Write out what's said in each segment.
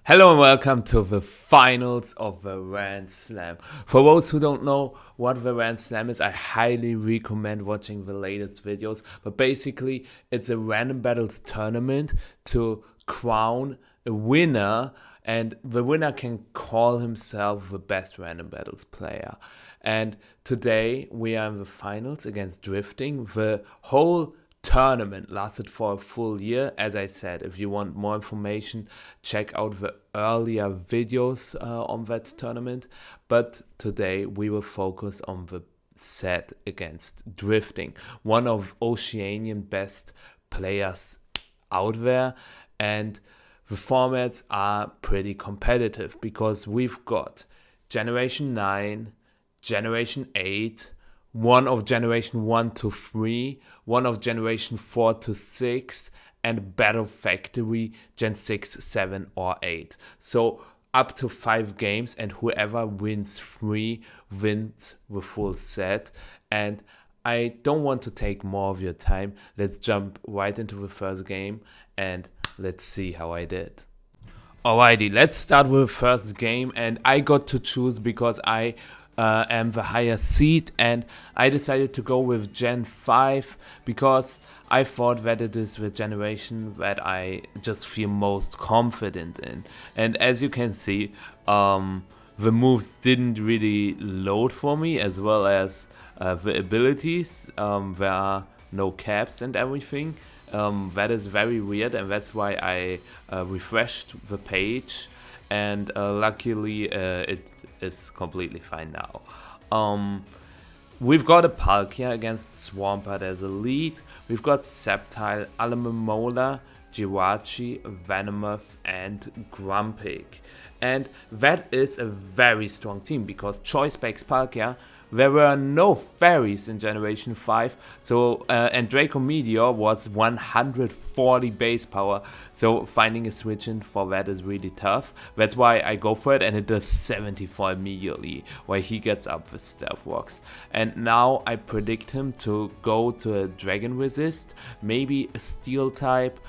Hello and welcome to the finals of the Rands Slam. For those who don't know what the Rands Slam is, I highly recommend watching the latest videos. But basically, it's a random battles tournament to crown a winner, and the winner can call himself the best random battles player. And today we are in the finals against Drifting. The whole tournament lasted for a full year. As I said, if you want more information, check out the earlier videos on that tournament. But today we will focus on the set against Drifting, one of Oceanian best players out there. And the formats are pretty competitive because we've got Generation 9, Generation 8, one of Generation 1 to 3, one of Generation 4 to 6, and Battle Factory Gen 6, 7, or 8. So up to 5 games, and whoever wins 3 wins the full set. And I don't want to take more of your time. Let's jump right into the first game and let's see how I did. Alrighty, let's start with the first game, and I got to choose because I am the higher seed, and I decided to go with Gen 5 because I thought that it is the generation that I just feel most confident in. And as you can see, the moves didn't really load for me, as well as the abilities. There are no caps and everything. That is very weird, and that's why I refreshed the page, and luckily it is completely fine now. We've got a Palkia against Swampert as a lead. We've got Sceptile, Alomomola, Jirachi, Venomoth, and Grumpig. And that is a very strong team because Choice Specs Palkia, there were no fairies in Generation 5, so and Draco Meteor was 140 base power, so finding a switch in for that is really tough. That's why I go for it, and it does 74 immediately, while he gets up with Stealth Rocks. And now I predict him to go to a Dragon Resist, maybe a Steel type,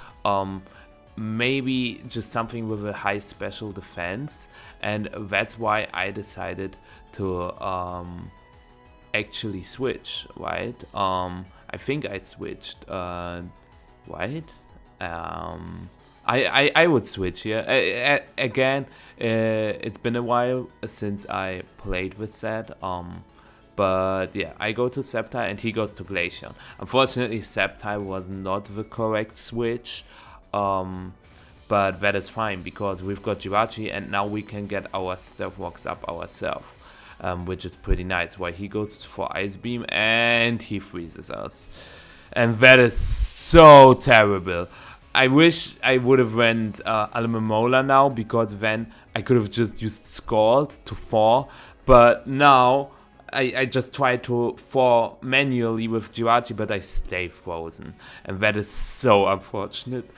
maybe just something with a high special defense, and that's why I decided to actually switch, right? I think I switched, right? I would switch here. Again, it's been a while since I played with that. But yeah, I go to Sceptile and he goes to Glaceon. Unfortunately, Sceptile was not the correct switch. But that is fine because we've got Jirachi, and now we can get our Stealth Rocks up ourselves. Which is pretty nice. While he goes for Ice Beam and he freezes us. And that is so terrible. I wish I would have went Alomomola now, because then I could have just used Scald to 4. But now I just try to 4 manually with Jirachi, but I stay frozen. And that is so unfortunate.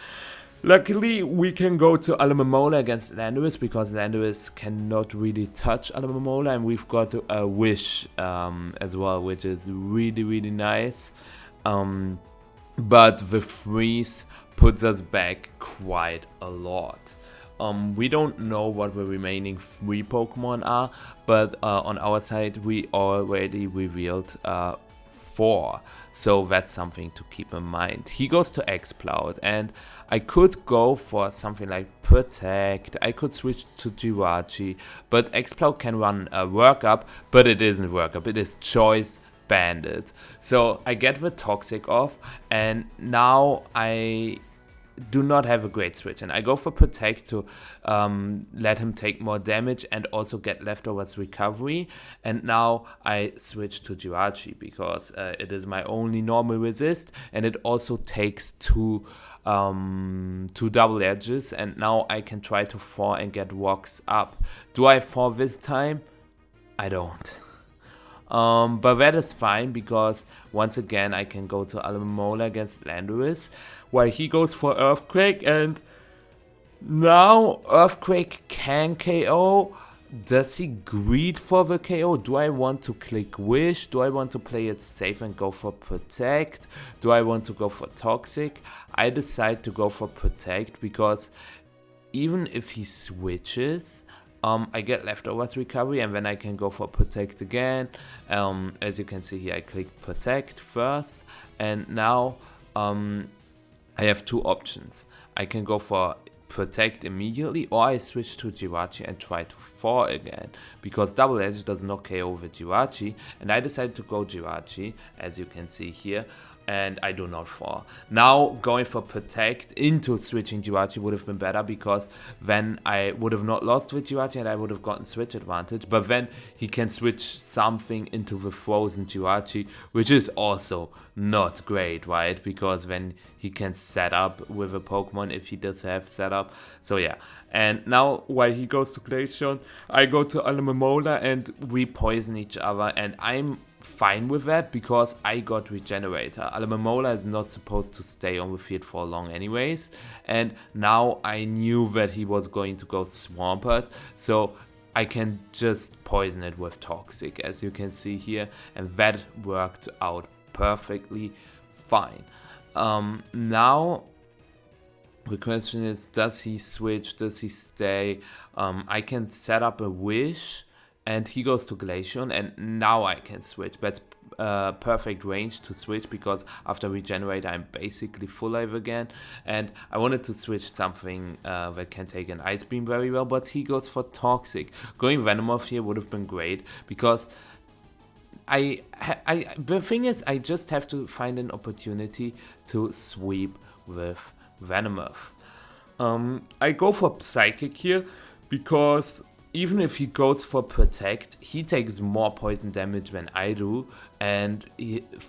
Luckily, we can go to Alomomola against Landorus, because Landorus cannot really touch Alomomola, and we've got a Wish as well, which is really, really nice. But the freeze puts us back quite a lot. We don't know what the remaining 3 Pokemon are, but on our side we already revealed 4, so that's something to keep in mind. He goes to Exploud, and I could go for something like Protect, I could switch to Jirachi, but Exploud can run a Work Up, but it isn't Work Up, it is Choice Bandit. So I get the Toxic off, and now I do not have a great switch, and I go for Protect to let him take more damage and also get Leftovers Recovery. And now I switch to Jirachi because it is my only normal resist, and it also takes 2 double edges, and now I can try to 4 and get Rocks up. Do I 4 this time? I don't. But that is fine because once again I can go to Alomomola against Landorus, while he goes for Earthquake, and now Earthquake can KO. Does he greed for the KO? Do I want to click Wish? Do I want to play it safe and go for Protect? Do I want to go for Toxic? I decide to go for Protect because even if he switches, I get leftovers recovery, and then I can go for protect again. As you can see here, I click protect first, and now I have two options. I can go for protect immediately, or I switch to Jirachi and try to fall again, because double edge does not KO with Jirachi, and I decided to go Jirachi, as you can see here, and I do not fall. Now going for protect into switching Jirachi would have been better, because then I would have not lost with Jirachi and I would have gotten switch advantage, but then he can switch something into the frozen Jirachi, which is also not great, right? Because then he can set up with a Pokemon if he does have setup. So yeah, and now while he goes to Glaceon, I go to Alomomola and we poison each other, and I'm fine with that because I got Regenerator. Alomomola is not supposed to stay on the field for long anyways, and now I knew that he was going to go Swampert, so I can just poison it with Toxic, as you can see here, and that worked out perfectly fine. Now the question is, does he switch, does he stay? I can set up a wish and he goes to Glaceon, and now I can switch. That's perfect range to switch, because after Regenerate I'm basically full life again, and I wanted to switch something that can take an Ice Beam very well, but he goes for Toxic. Going Venomoth here would have been great, because the thing is, I just have to find an opportunity to sweep with Venomoth. I go for Psychic here, because even if he goes for Protect, he takes more poison damage than I do, and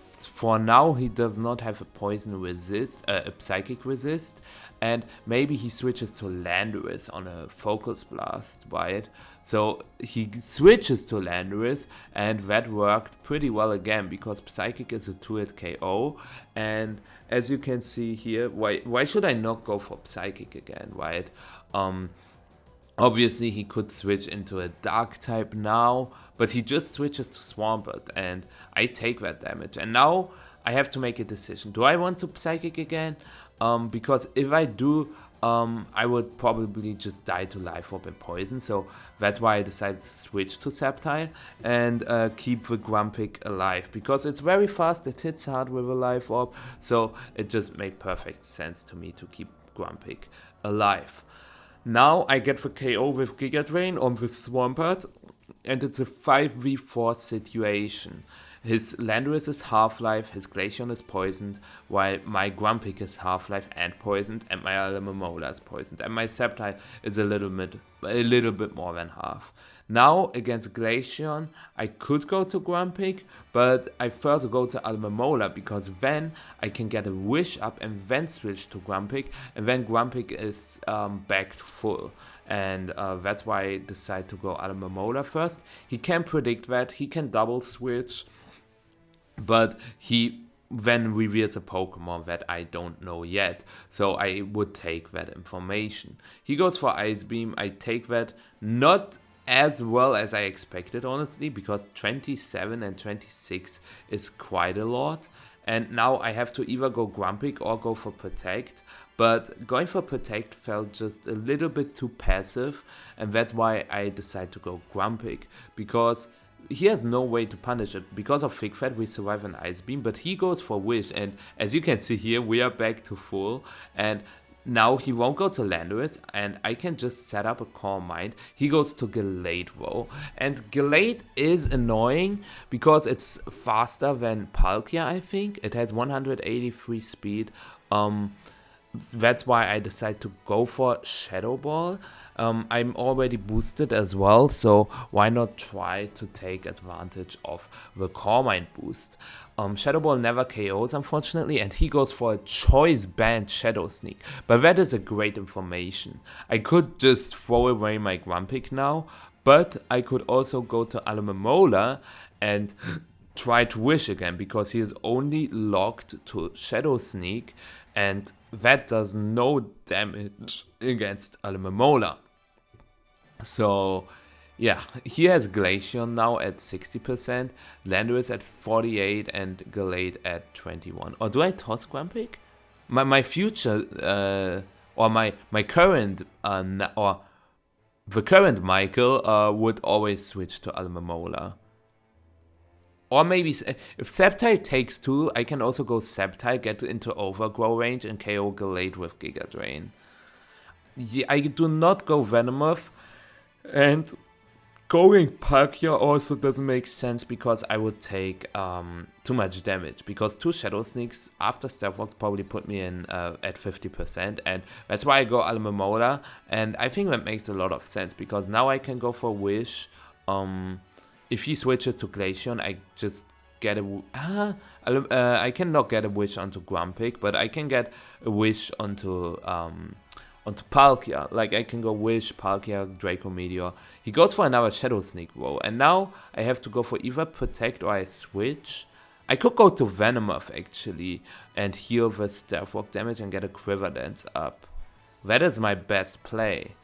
for now he does not have a poison resist, a Psychic resist, and maybe he switches to Landorus on a Focus Blast, right? So he switches to Landorus, and that worked pretty well again, because Psychic is a 2-hit KO, and as you can see here, why should I not go for Psychic again, right? Obviously, he could switch into a Dark type now, but he just switches to Swampert, and I take that damage. And now I have to make a decision. Do I want to Psychic again? Because if I do, I would probably just die to Life Orb and Poison, so that's why I decided to switch to Sceptile and keep the Grumpig alive, because it's very fast, it hits hard with a Life Orb, so it just made perfect sense to me to keep Grumpig alive. Now I get the KO with Giga Drain on the Swampert, and it's a 5v4 situation. His Landorus is half-life, his Glaceon is poisoned, while my Grumpig is half-life and poisoned, and my Alomomola is poisoned, and my Sceptile is a little bit more than half. Now against Glaceon, I could go to Grumpig, but I first go to Alomomola, because then I can get a Wish up and then switch to Grumpig, and then Grumpig is back to full. And that's why I decide to go Alomomola first. He can predict that, he can double switch, but he then reveals a Pokemon that I don't know yet, so I would take that information. He goes for Ice Beam, I take that, not as well as I expected, honestly, because 27 and 26 is quite a lot. And now I have to either go Grumpig or go for Protect, but going for Protect felt just a little bit too passive, and that's why I decided to go Grumpig, because he has no way to punish it. Because of Fig Fat we survive an Ice Beam, but he goes for Wish, and as you can see here, we are back to full, and now he won't go to Landorus, and I can just set up a Calm Mind. He goes to Gallade though, and Gallade is annoying because it's faster than Palkia, I think. It has 183 speed. That's why I decided to go for Shadow Ball. I'm already boosted as well, so why not try to take advantage of the Core Mind boost. Shadow Ball never KOs, unfortunately, and he goes for a Choice Band Shadow Sneak, but that is a great information. I could just throw away my Grumpig now, but I could also go to Alomomola and try to Wish again, because he is only locked to Shadow Sneak, and that does no damage against Alomomola. So yeah, he has Glaceon now at 60%, Landorus at 48, and Gallade at 21. Or do I toss Grumpig? My future or my current or the current Michael would always switch to Almamola. Or maybe if Sceptile takes 2, I can also go Sceptile, get into Overgrow range, and KO Gallade with Giga Drain. Yeah, I do not go Venomoth, and going Palkia also doesn't make sense because I would take too much damage. Because 2 Shadow Sneaks after Stealth Walks probably put me in at 50%, and that's why I go Almamola, and I think that makes a lot of sense because now I can go for Wish. If he switches to Glaceon, I just get a... I cannot get a Wish onto Grumpig, but I can get a Wish onto Palkia. Like, I can go Wish, Palkia, Draco Meteor. He goes for another Shadow Sneak roll, and now I have to go for either Protect or I switch. I could go to Venomoth, actually, and heal the Stealth Walk damage and get a Quiver Dance up. That is my best play.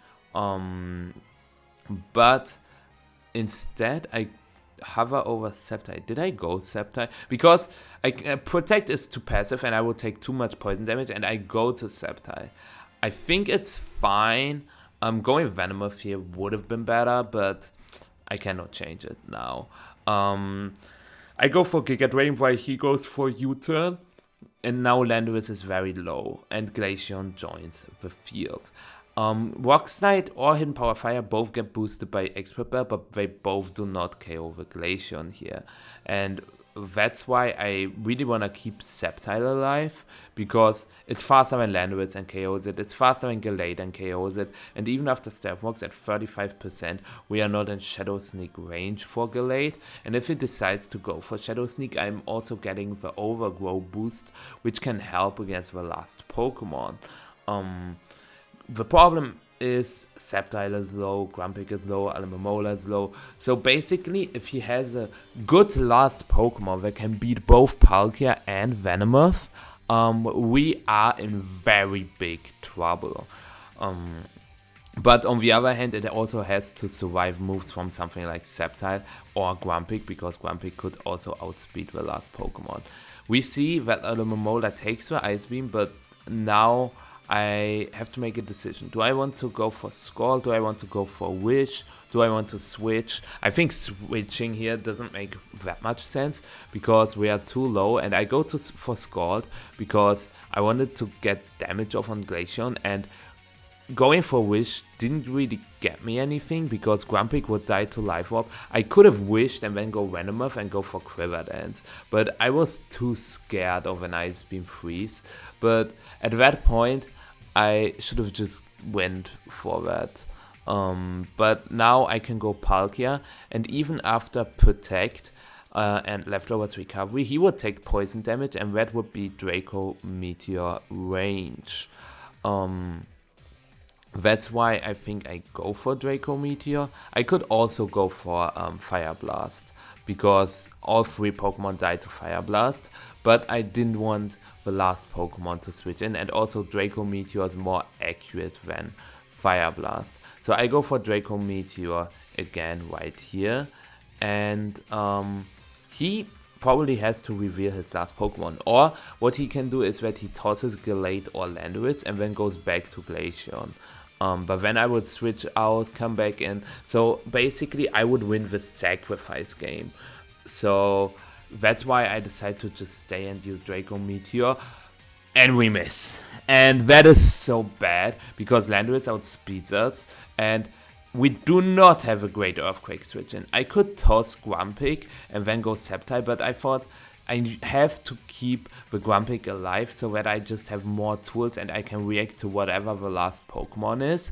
But instead, I hover over Sceptile. Did I go Sceptile? Because Protect is too passive and I would take too much poison damage, and I go to Sceptile. I think it's fine. Going Venomoth here would have been better, but I cannot change it now. I go for Giga Drain while he goes for U-turn, and now Landorus is very low, and Glaceon joins the field. Rock Slide or Hidden Power Fire both get boosted by Expert Bell, but they both do not KO the Glaceon here. And that's why I really want to keep Sceptile alive, because it's faster than Landorus and KOs it, it's faster than Gallade and KOs it, and even after Stealth Walks at 35%, we are not in Shadow Sneak range for Gallade, and if it decides to go for Shadow Sneak, I'm also getting the Overgrow boost, which can help against the last Pokemon. The problem is Sceptile is low, Grumpig is low, Almamola is low. So basically, if he has a good last Pokemon that can beat both Palkia and Venomoth, we are in very big trouble. But on the other hand, it also has to survive moves from something like Sceptile or Grumpig, because Grumpig could also outspeed the last Pokemon. We see that Almamola takes the Ice Beam, but now I have to make a decision. Do I want to go for Scald? Do I want to go for Wish? Do I want to switch? I think switching here doesn't make that much sense because we are too low, and I go for Scald because I wanted to get damage off on Glaceon, and going for Wish didn't really get me anything because Grumpig would die to Life Orb. I could have wished and then go Venomoth and go for Quiver Dance, but I was too scared of an Ice Beam freeze. But at that point, I should have just went for that. But now I can go Palkia, and even after Protect and Leftovers Recovery, he would take poison damage, and that would be Draco Meteor range. That's why I think I go for Draco Meteor. I could also go for Fire Blast, because all 3 Pokemon died to Fire Blast, but I didn't want the last Pokemon to switch in, and also Draco Meteor is more accurate than Fire Blast. So I go for Draco Meteor again right here, and he probably has to reveal his last Pokemon, or what he can do is that he tosses Gallade or Landorus and then goes back to Glaceon. But then I would switch out, come back in. So basically I would win the sacrifice game. So that's why I decided to just stay and use Draco Meteor. And we miss. And that is so bad because Landorus outspeeds us, and we do not have a great Earthquake switch in. I could toss Grumpig and then go Sceptile, but I thought I have to keep the Grumpig alive so that I just have more tools and I can react to whatever the last Pokemon is.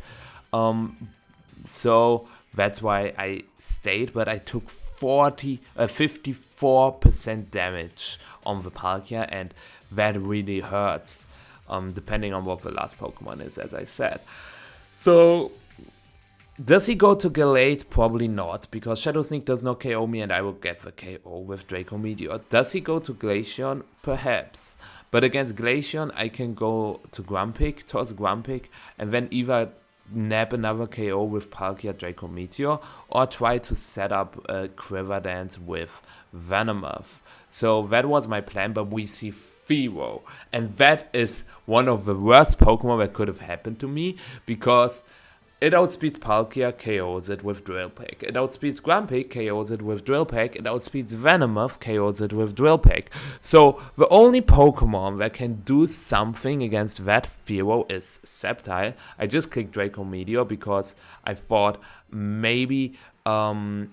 So that's why I stayed, but I took 54% damage on the Palkia, and that really hurts, depending on what the last Pokemon is, as I said. So does he go to Gallade? Probably not, because Shadow Sneak does not KO me and I will get the KO with Draco Meteor. Does he go to Glaceon? Perhaps. But against Glaceon, I can go to Grumpig, toss Grumpig, and then either nab another KO with Palkia Draco Meteor, or try to set up a Quiver Dance with Venomoth. So that was my plan, but we see Fearow. And that is one of the worst Pokemon that could have happened to me, because it outspeeds Palkia, KOs it with Drill Peck. It outspeeds Grumpig, KOs it with Drill Peck. It outspeeds Venomoth, KOs it with Drill Peck. So the only Pokemon that can do something against that Fearow is Sceptile. I just clicked Draco Meteor because I thought maybe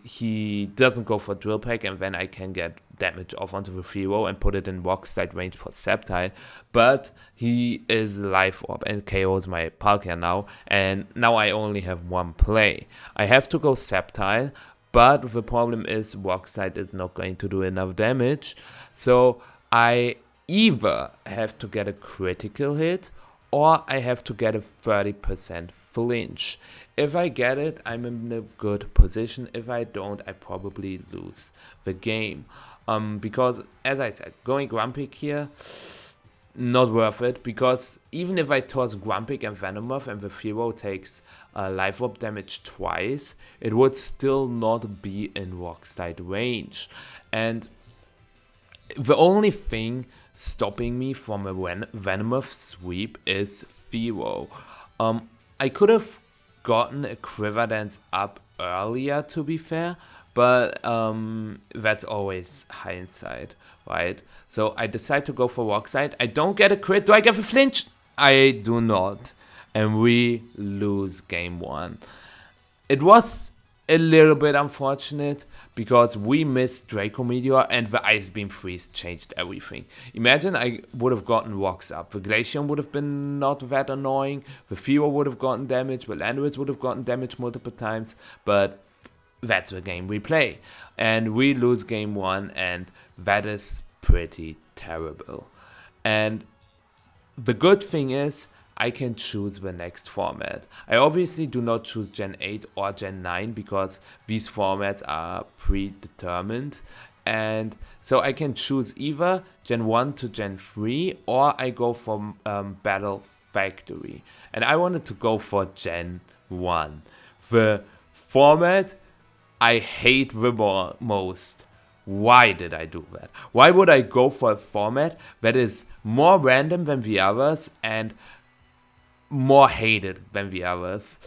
he doesn't go for Drill Peck, and then I can get damage off onto the Fearow and put it in Rock Slide range for Sceptile. But he is Life Orb and KOs my Palkia now, and now I only have one play. I have to go Sceptile, but the problem is Rock Slide is not going to do enough damage, so I either have to get a critical hit or I have to get a 30% flinch. If I get it, I'm in a good position. If I don't, I probably lose the game. Because, as I said, going Grumpig here, not worth it. Because even if I toss Grumpig and Venomoth and the Fearow takes Life Orb damage twice, it would still not be in Rock Slide range. And the only thing stopping me from a Venomoth sweep is Fearow. I could have gotten a Quiver Dance up earlier, to be fair, but that's always hindsight, right? So I decide to go for Rock Slide. I don't get a crit. Do I get a flinch? I do not. And we lose game one. It was a little bit unfortunate because we missed Draco Meteor and the Ice Beam Freeze changed everything. Imagine I would have gotten Rocks up. The Glaceon would have been not that annoying. The Fearow would have gotten damage. The Landorus would have gotten damage multiple times. But that's the game we play. And we lose game one, and that is pretty terrible. And the good thing is, I can choose the next format. I obviously do not choose Gen 8 or Gen 9 because these formats are predetermined. And so I can choose either Gen 1 to Gen 3 or I go for Battle Factory. And I wanted to go for Gen 1. The format I hate the most. Why did I do that? Why would I go for a format that is more random than the others and more hated than the others?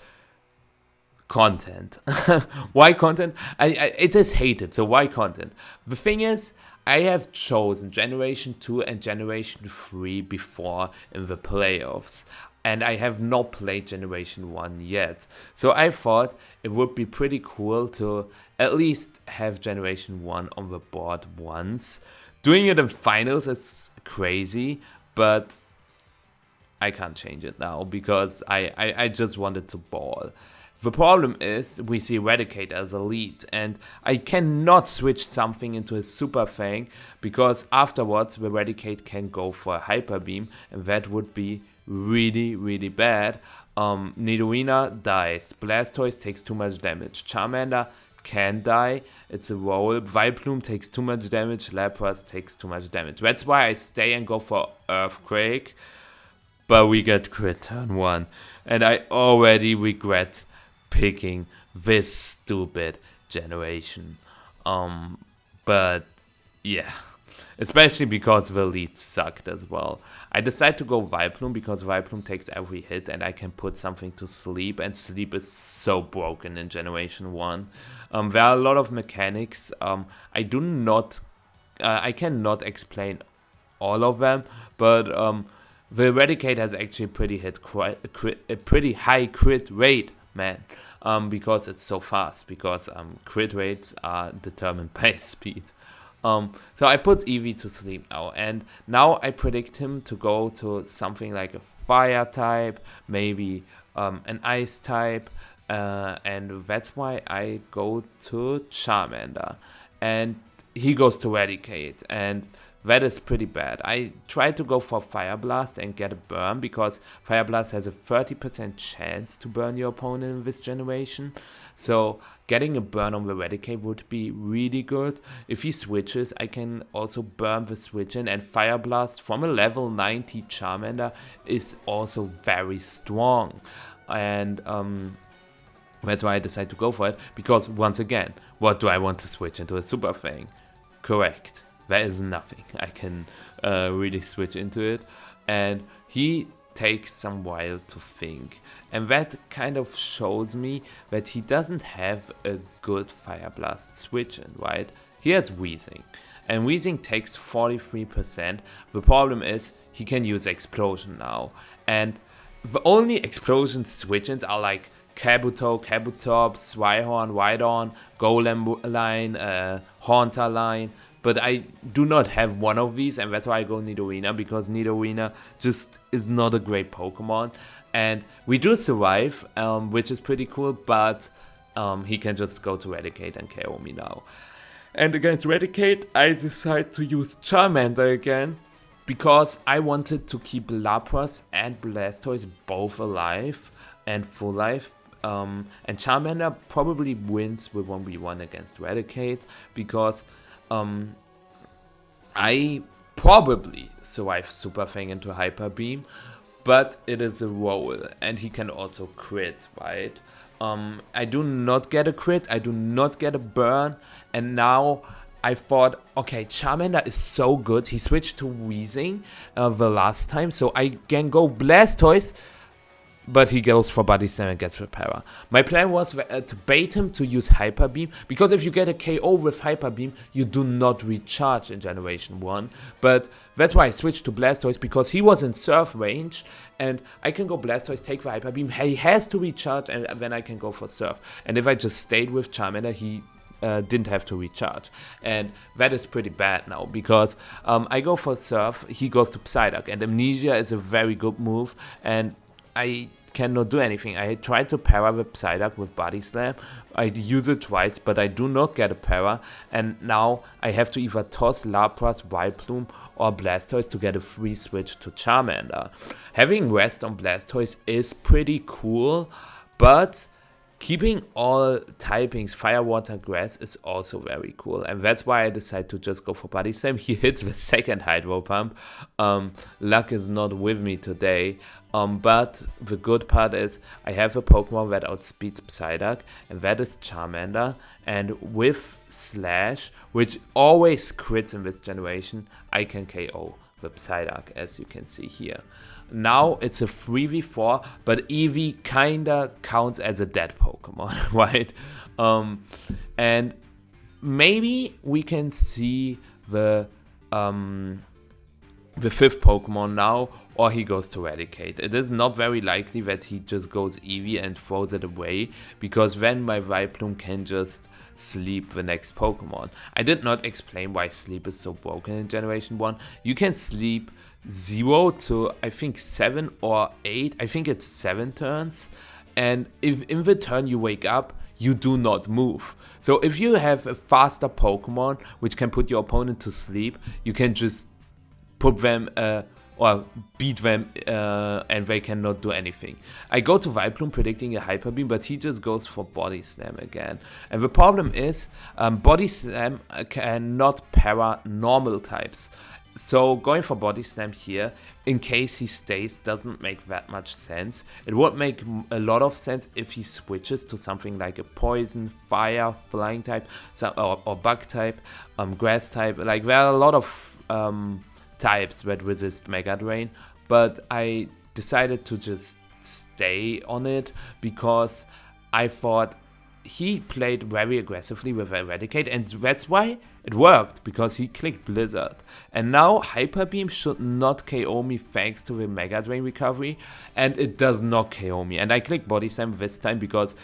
Content. Why content? It is hated, so why content? The thing is, I have chosen Generation 2 and Generation 3 before in the playoffs, and I have not played Generation 1 yet. So I thought it would be pretty cool to at least have Generation 1 on the board once. Doing it in finals is crazy, but I can't change it now because I just wanted to ball. The problem is we see Eradicate as elite, and I cannot switch something into a Super Fang because afterwards the Eradicate can go for a Hyper Beam, and that would be really bad. Nidorina dies. Blastoise takes too much damage. Charmander can die. It's a roll. Vileplume takes too much damage. Lapras takes too much damage. That's why I stay and go for Earthquake. But we get crit turn 1. And I already regret picking this stupid generation. But yeah. Especially because the lead sucked as well. I decided to go Vileplume because Vileplume takes every hit and I can put something to sleep. And sleep is so broken in Generation 1. There are a lot of mechanics. I cannot explain all of them. But the Eradicate has actually a pretty high crit rate, man. Because it's so fast. Because crit rates are determined by speed. So I put Eevee to sleep now, and now I predict him to go to something like a fire type, maybe an ice type, and that's why I go to Charmander, and he goes to Eradicate, and that is pretty bad. I tried to go for Fire Blast and get a burn because Fire Blast has a 30% chance to burn your opponent in this generation. So getting a burn on the Eradicate would be really good. If he switches, I can also burn the switch in, and Fire Blast from a level 90 Charmander is also very strong. And that's why I decided to go for it, because once again, what do I want to switch into a Super Fang? Correct. there is nothing I can really switch into it. And he takes some while to think, and that kind of shows me that he doesn't have a good Fire Blast switch in, right? He has Wheezing, and Wheezing takes 43%. The problem is he can use Explosion now, and the only Explosion switch-ins are like Kabuto, Kabutops, Rhyhorn, Golem line, Haunter line. But I do not have one of these, and that's why I go Nidorina, because Nidorina just is not a great Pokemon. And we do survive, which is pretty cool, but he can just go to Eradicate and KO me now. And against Eradicate, I decide to use Charmander again, because I wanted to keep Lapras and Blastoise both alive and full life. And Charmander probably wins with 1v1 against Eradicate, because I probably survive Super Fang into Hyper Beam, but it is a roll, and he can also crit, right? I do not get a crit, I do not get a burn, and now I thought, okay, Charmander is so good. He switched to Wheezing the last time, so I can go Blastoise, but he goes for Body Slam and gets Repara. My plan was to bait him to use Hyper Beam, because if you get a KO with Hyper Beam, you do not recharge in Generation 1. But that's why I switched to Blastoise, because he was in Surf range, and I can go Blastoise, take the Hyper Beam, he has to recharge, and then I can go for Surf. And if I just stayed with Charmander, he didn't have to recharge, and that is pretty bad now, because I go for Surf, he goes to Psyduck, and Amnesia is a very good move, and I cannot do anything. I tried to para with Psyduck with Body Slam. I use it twice, but I do not get a para, and now I have to either toss Lapras, Vileplume, or Blastoise to get a free switch to Charmander. Having Rest on Blastoise is pretty cool, but keeping all typings, Fire, Water, Grass, is also very cool, and that's why I decided to just go for Body Slam. He hits the second Hydro Pump. Luck is not with me today, but the good part is I have a Pokemon that outspeeds Psyduck, and that is Charmander, and with Slash, which always crits in this generation, I can KO the Psyduck, as you can see here. Now it's a 3v4, but Eevee kinda counts as a dead Pokemon, right? And maybe we can see the fifth Pokemon now, or he goes to Eradicate. It is not very likely that he just goes Eevee and throws it away, because then my Vileplume can just sleep the next Pokemon. I did not explain why sleep is so broken in Generation 1. You can sleep 0 to I think 7 or 8, I think it's 7 turns, and if in the turn you wake up, you do not move. So if you have a faster Pokemon which can put your opponent to sleep, you can just put them or beat them and they cannot do anything. I go to Vileplume predicting a Hyper Beam, but he just goes for Body Slam again. And the problem is Body Slam cannot para normal types. So going for Body Slam here, in case he stays, doesn't make that much sense. It would make a lot of sense if he switches to something like a Poison, Fire, Flying type, or Bug type, Grass type. Like there are a lot of types that resist Mega Drain, but I decided to just stay on it because I thought he played very aggressively with Eradicate, and that's why it worked, because he clicked Blizzard. And now Hyper Beam should not KO me thanks to the Mega Drain recovery, and it does not KO me. And I clicked Body Slam this time because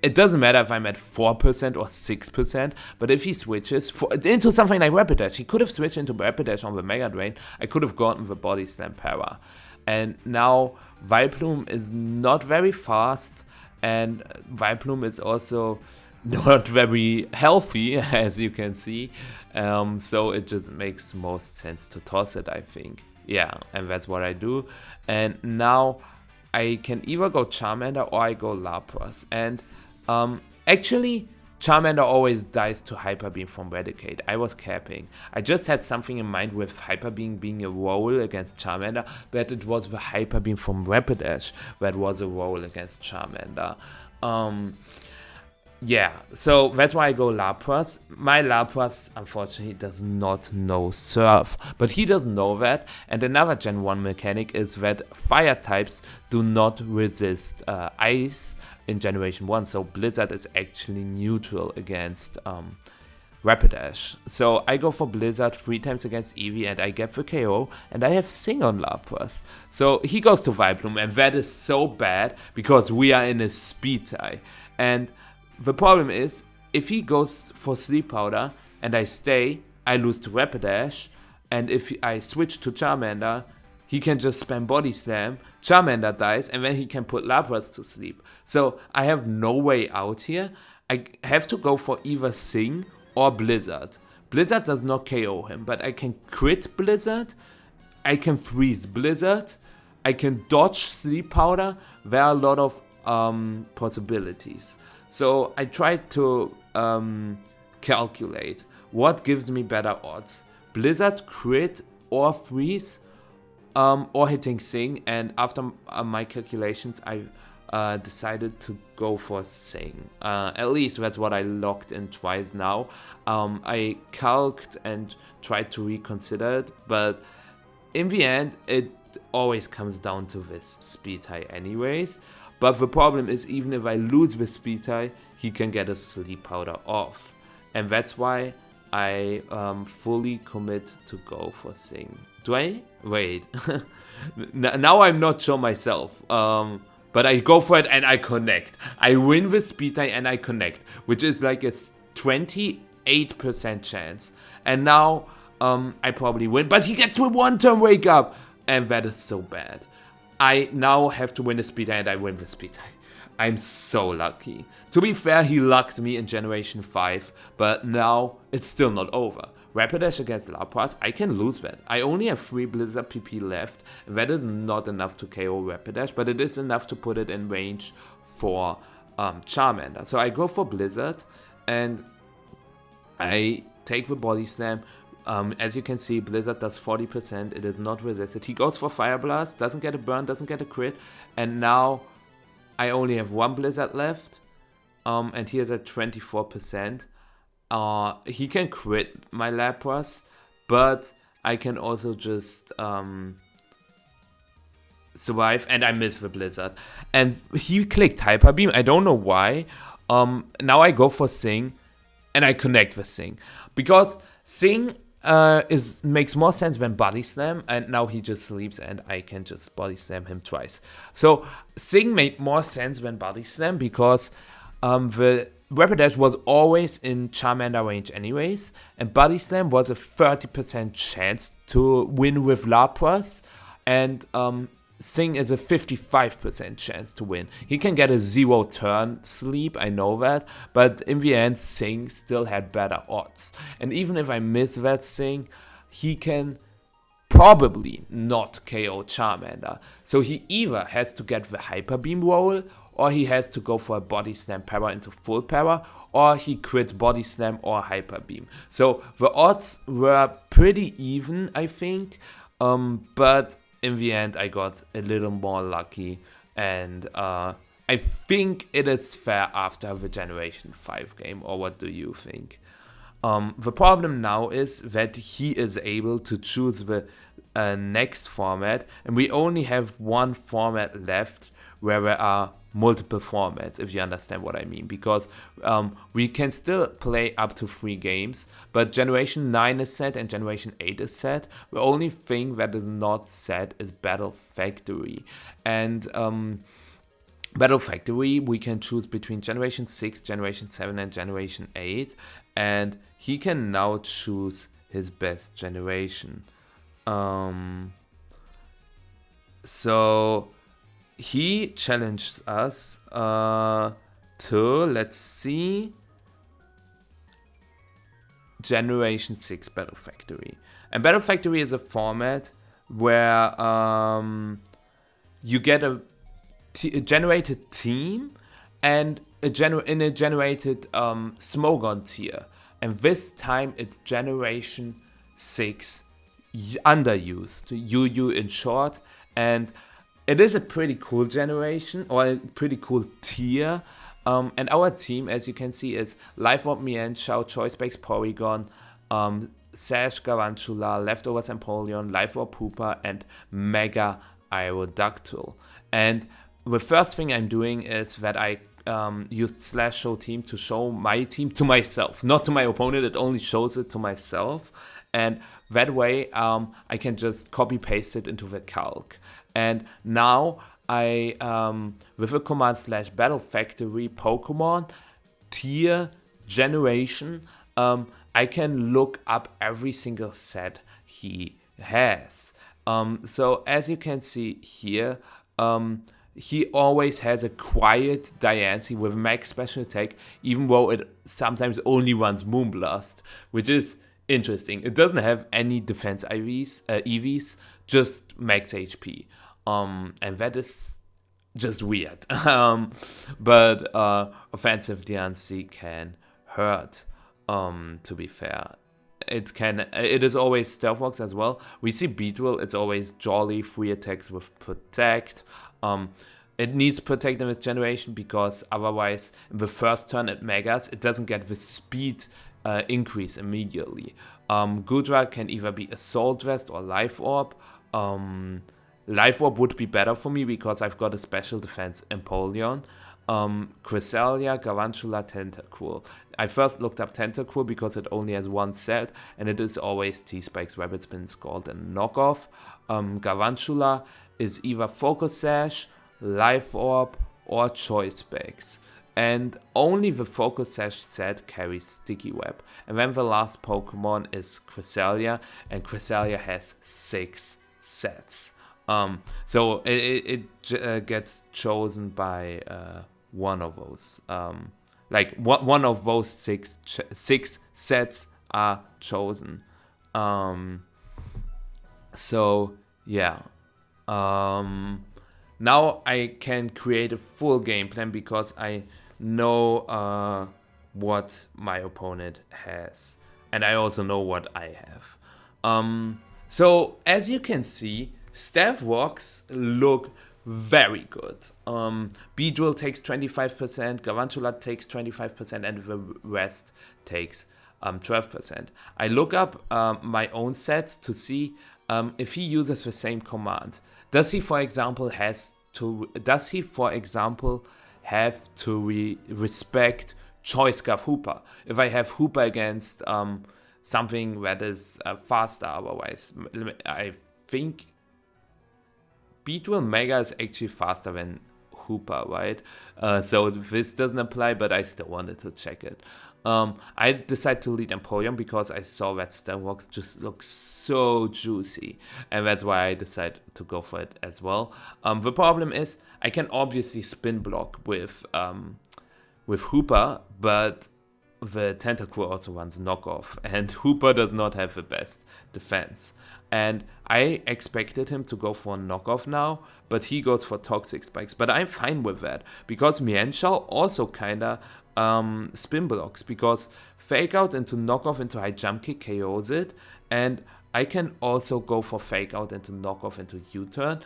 it doesn't matter if I'm at 4% or 6%, but if he switches into something like Rapidash, he could have switched into Rapidash on the Mega Drain, I could have gotten the Body Slam para. And now Vileplume is not very fast, and Vileplume is also not very healthy, as you can see, so it just makes most sense to toss it, I think. Yeah, and that's what I do. And now I can either go Charmander or I go Lapras, and actually Charmander always dies to Hyper Beam from Eradicate. I was capping. I just had something in mind with Hyper Beam being a roll against Charmander, but it was the Hyper Beam from Rapidash that was a roll against Charmander. Yeah, so that's why I go Lapras. My Lapras, unfortunately, does not know Surf, but he doesn't know that. And another Gen 1 mechanic is that fire types do not resist ice in Generation 1, so Blizzard is actually neutral against Rapidash. So I go for Blizzard 3 times against Eevee and I get the KO and I have Sing on Lapras. So he goes to Vileplume and that is so bad because we are in a speed tie. And the problem is, if he goes for Sleep Powder and I stay, I lose to Rapidash. And if I switch to Charmander, he can just spam Body Slam, Charmander dies, and then he can put Lapras to sleep. So I have no way out here. I have to go for either Sing or Blizzard. Blizzard does not KO him, but I can crit Blizzard, I can freeze Blizzard, I can dodge Sleep Powder. There are a lot of possibilities. So I tried to calculate what gives me better odds. Blizzard, crit, or freeze, or hitting Sing, and after my calculations I decided to go for Sing. At least that's what I locked in twice now. I calced and tried to reconsider it, but in the end it always comes down to this speed tie anyways. But the problem is, even if I lose the speed tie, he can get a Sleep Powder off. And that's why I fully commit to go for Sing. Do I? Wait. Now I'm not sure myself. But I go for it and I connect. I win the speed tie and I connect, which is like a 28% chance. And now I probably win, but he gets with 1 turn wake up. And that is so bad. I now have to win the speed tie and I win the speed tie. I'm so lucky. To be fair, he lucked me in Generation 5, but now it's still not over. Rapidash against Lapras, I can lose that. I only have 3 Blizzard PP left, and that is not enough to KO Rapidash, but it is enough to put it in range for Charmander. So I go for Blizzard, and I take the Body Slam. As you can see, Blizzard does 40%, it is not resisted. He goes for Fire Blast, doesn't get a burn, doesn't get a crit, and now I only have 1 Blizzard left, and he is at 24%. He can crit my Lapras, but I can also just survive, and I miss the Blizzard. And he clicked Hyper Beam, I don't know why. Now I go for Sing, and I connect with Sing, because Sing makes more sense than Body Slam, and now he just sleeps and I can just Body Slam him twice. So Sing made more sense than Body Slam because the Rapidash was always in Charmander range anyways, and Body Slam was a 30% chance to win with Lapras, and Sing is a 55% chance to win. He can get a 0-turn sleep, I know that, but in the end, Sing still had better odds. And even if I miss that Sing, he can probably not KO Charmander. So he either has to get the Hyper Beam roll, or he has to go for a Body Slam para into full para, or he crits Body Slam or Hyper Beam. So the odds were pretty even, I think, but in the end, I got a little more lucky, and I think it is fair after the Generation 5 game, or what do you think? The problem now is that he is able to choose the next format, and we only have 1 format left where there are multiple formats, if you understand what I mean, because we can still play up to 3 games, but Generation 9 is set and Generation 8 is set. The only thing that is not set is Battle Factory, and Battle Factory we can choose between Generation 6, Generation 7 and Generation 8, and he can now choose his best generation. So he challenged us to, let's see, Generation 6 Battle Factory. And Battle Factory is a format where you get a generated team and in a generated Smogon tier. And this time it's Generation 6 underused, UU in short, and it is a pretty cool generation, or a pretty cool tier. And our team, as you can see, is Life Orb Mienshao, Choice Specs Porygon, Sash Garantula, Leftovers Empoleon, Life Orb Hooper, and Mega Aerodactyl. And the first thing I'm doing is that I used slash show team to show my team to myself, not to my opponent. It only shows it to myself. And that way I can just copy paste it into the calc. And now I, with the command slash battle factory Pokemon tier generation, I can look up every single set he has. So as you can see here, he always has a quiet Diancie with max special attack, even though it sometimes only runs Moonblast, which is interesting. It doesn't have any defense EVs, just max HP. And that is just weird. But offensive Diancie can hurt, to be fair. It is always Stealth Walks as well. We see Beedrill, it's always Jolly, 3 attacks with Protect. It needs Protect in this generation because otherwise in the first turn it Megas, it doesn't get the speed increase immediately. Gudra can either be Assault Vest or Life Orb. Life Orb would be better for me because I've got a special defense Empoleon. Cresselia, Garantula, Tentacruel. I first looked up Tentacruel because it only has one set, and it is always T-Spikes, Rapid Spin, Scald, and Knockoff. Garantula is either Focus Sash, Life Orb, or Choice Specs. And only the Focus Sash set carries Sticky Web. And then the last Pokemon is Cresselia, and Cresselia has 6 sets. So it gets chosen by one of those. Like one of those six sets are chosen. So yeah. Now I can create a full game plan because I know what my opponent has, and I also know what I have. So as you can see, Stealth Walks look very good. Beedrill takes 25%, Garantula takes 25%, and the rest takes 12%. I look up my own sets to see if he uses the same command. Does he, for example, have to respect Choice Scarf Hooper? If I have Hooper against something that is faster, otherwise, I think Beedrill Mega is actually faster than Hooper, right? So this doesn't apply, but I still wanted to check it. I decided to lead Empoleon because I saw that Stealth Walks just look so juicy, and that's why I decided to go for it as well. The problem is I can obviously spin block with Hooper, but the Tentacruel also runs Knockoff, and Hooper does not have the best defense. And I expected him to go for a Knockoff now, but he goes for Toxic Spikes. But I'm fine with that, because Mienshao also kinda spin blocks, because Fake Out into Knockoff into High Jump Kick KOs it, and I can also go for Fake Out into Knockoff into U-Turn.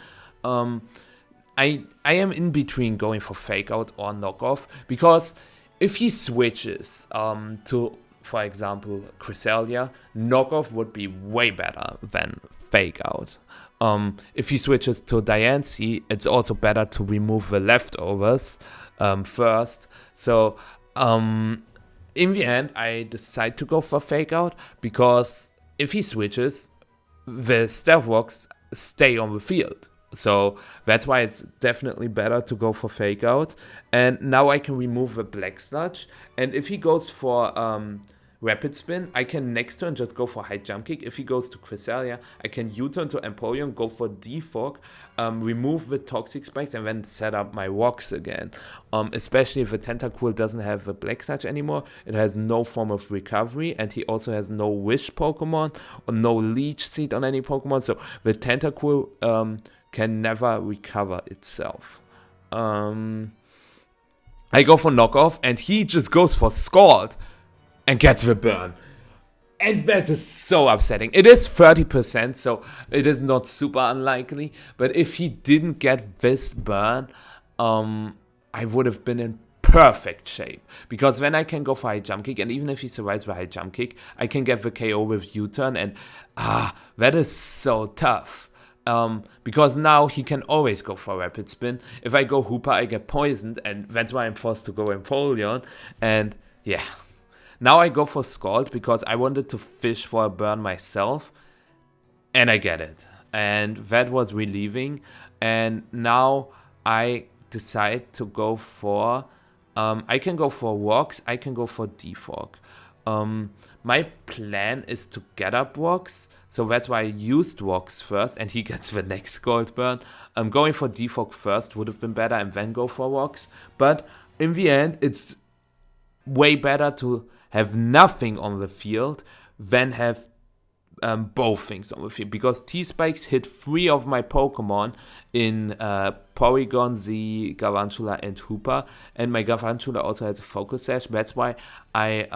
I am in between going for Fake Out or Knockoff, because if he switches to, for example, Cresselia, Knockoff would be way better than Fake Out. If he switches to Diancie, it's also better to remove the leftovers first. So in the end, I decide to go for Fake Out, because if he switches, the Stealth Walks stay on the field. So that's why it's definitely better to go for Fake Out. And now I can remove the Black Sludge. And if he goes for Rapid Spin, I can next turn just go for High Jump Kick. If he goes to Cresselia, I can U-turn to Empoleon, go for Defog, remove the Toxic Spikes, and then set up my Rocks again. Especially if the Tentacruel doesn't have the Black Sludge anymore. It has no form of recovery, and he also has no Wish Pokemon or no Leech Seed on any Pokemon. So the Tentacruel can never recover itself. I go for Knockoff, and he just goes for Scald and gets the burn. And that is so upsetting. It is 30%, so it is not super unlikely. But if he didn't get this burn, I would have been in perfect shape. Because then I can go for high jump kick, and even if he survives the high jump kick, I can get the KO with U-turn, and that is so tough. Because now he can always go for rapid spin. If I go Hooper, I get poisoned, and that's why I'm forced to go Empoleon. And yeah, now I go for Scald because I wanted to fish for a burn myself, and I get it. And that was relieving. And now I decide to go for, I can go for Walks, I can go for Defog. My plan is to get up Walks, so that's why I used Walks first, and he gets the next gold burn. Going for Defog first would have been better, and then go for Walks. But in the end, it's way better to have nothing on the field than have both things on the field, because T-Spikes hit 3 of my Pokemon in Porygon, Z, Galvantula, and Hooper, and my Galvantula also has a Focus Sash. That's why I